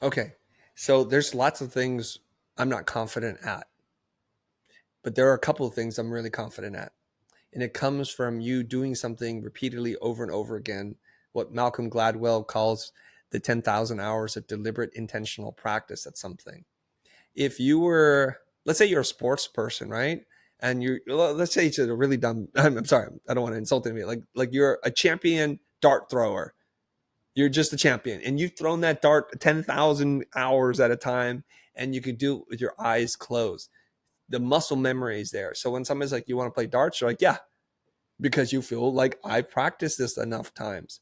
Okay. So there's lots of things I'm not confident at, but there are a couple of things I'm really confident at. And it comes from you doing something repeatedly over and over again, what Malcolm Gladwell calls the 10,000 hours of deliberate intentional practice at something. If you were, let's say you're a sports person, right? And let's say you're a really dumb, I'm sorry, I don't want to insult anybody. Like you're a champion dart thrower. You're just a champion and you've thrown that dart 10,000 hours at a time and you can do it with your eyes closed. The muscle memory is there. So when somebody's like, you want to play darts? You're like, yeah, because you feel like I've practiced this enough times.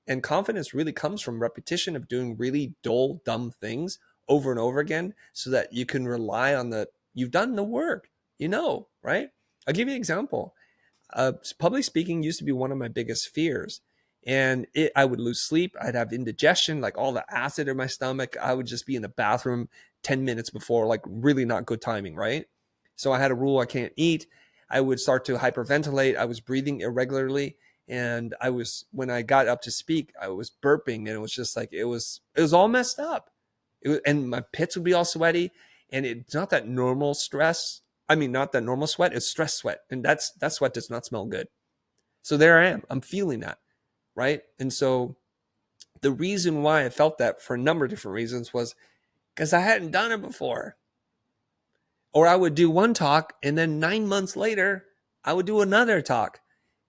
And confidence really comes from repetition of doing really dull, dumb things over and over again so that you can rely on you've done the work, right? I'll give you an example. Public speaking used to be one of my biggest fears. And I would lose sleep. I'd have indigestion, like all the acid in my stomach. I would just be in the bathroom 10 minutes before, like really not good timing, right? So I had a rule I can't eat. I would start to hyperventilate. I was breathing irregularly. And when I got up to speak, I was burping and it was just like, it was all messed up. And my pits would be all sweaty. And it's not that normal stress. I mean, not that normal sweat, it's stress sweat. And that sweat does not smell good. So there I am. I'm feeling that. Right. And so the reason why I felt that for a number of different reasons was because I hadn't done it before. Or I would do one talk and then 9 months later, I would do another talk.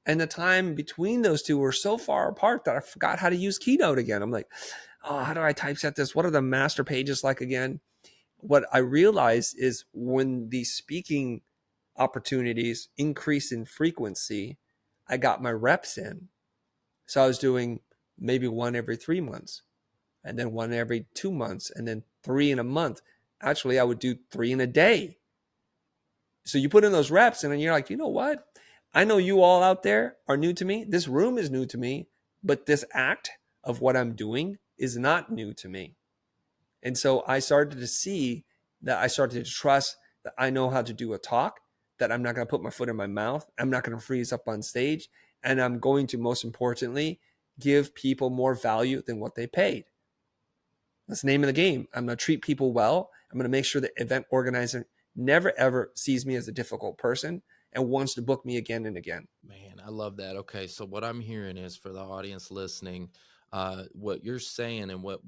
And the time between those two were so far apart that I forgot how to use Keynote again. I'm like, oh, how do I typeset this? What are the master pages like again? What I realized is when these speaking opportunities increase in frequency, I got my reps in. So I was doing maybe one every 3 months and then one every 2 months and then 3 in a month. Actually, I would do 3 in a day. So you put in those reps and then you're like, you know what? I know you all out there are new to me. This room is new to me, but this act of what I'm doing is not new to me. And so I started to see that I started to trust that I know how to do a talk, that I'm not going to put my foot in my mouth. I'm not going to freeze up on stage. And I'm going to, most importantly, give people more value than what they paid. That's the name of the game. I'm going to treat people well. I'm going to make sure the event organizer never, ever sees me as a difficult person and wants to book me again and again. Man, I love that. Okay, so what I'm hearing is, for the audience listening, what you're saying and what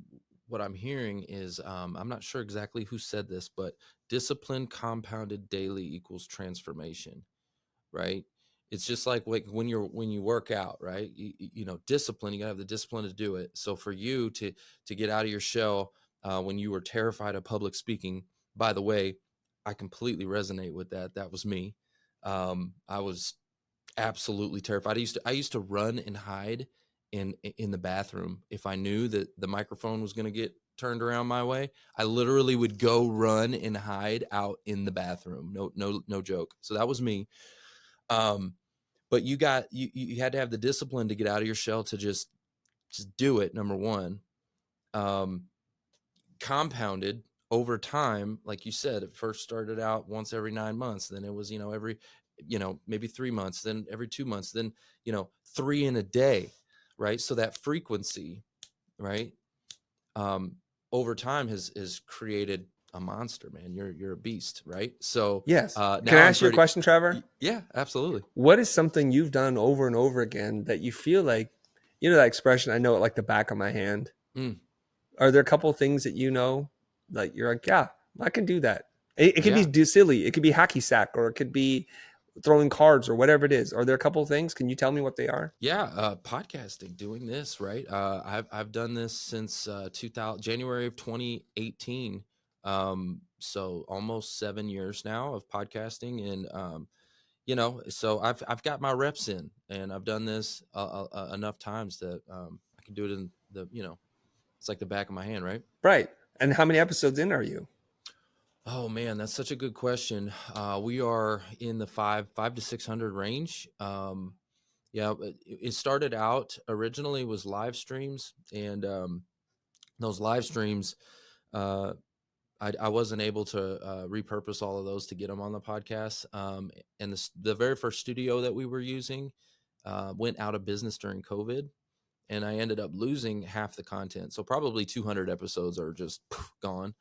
I'm hearing is, I'm not sure exactly who said this, but discipline compounded daily equals transformation, right? It's just like when you work out, right? Discipline, you gotta have the discipline to do it. So for you to get out of your shell, when you were terrified of public speaking, by the way, I completely resonate with that. That was me. I was absolutely terrified. I used to run and hide in the bathroom if I knew that the microphone was going to get turned around my way. I literally would go run and hide out in the bathroom. No joke. So that was me. But you had to have the discipline to get out of your shell, to just do it. Number one, compounded over time. Like you said, it first started out once every 9 months. Then it was, every, maybe 3 months, then every 2 months, then, 3 in a day. Right. So that frequency, right. Over time has created a monster, man. You're a beast. Right. So, yes. Now Can I ask you a question, Trevor? Yeah, absolutely. What is something you've done over and over again that you feel like, that expression, I know it like the back of my hand. Are there a couple of things that like you're like, yeah, I can do that. It could be silly. It could be hacky sack, or it could be throwing cards, or whatever it is. Are there a couple of things? Can you tell me what they are? Yeah, podcasting, doing this, right? I've done this since January of 2018. So almost 7 years now of podcasting, and so I've got my reps in, and I've done this enough times that I can do it in it's like the back of my hand, right? Right. And how many episodes in are you? Oh man, that's such a good question. We are in the 5 to 600 range. Yeah, it started out originally was live streams, and those live streams, I wasn't able to repurpose all of those to get them on the podcast. And the very first studio that we were using went out of business during COVID, and I ended up losing half the content. So probably 200 episodes are just gone.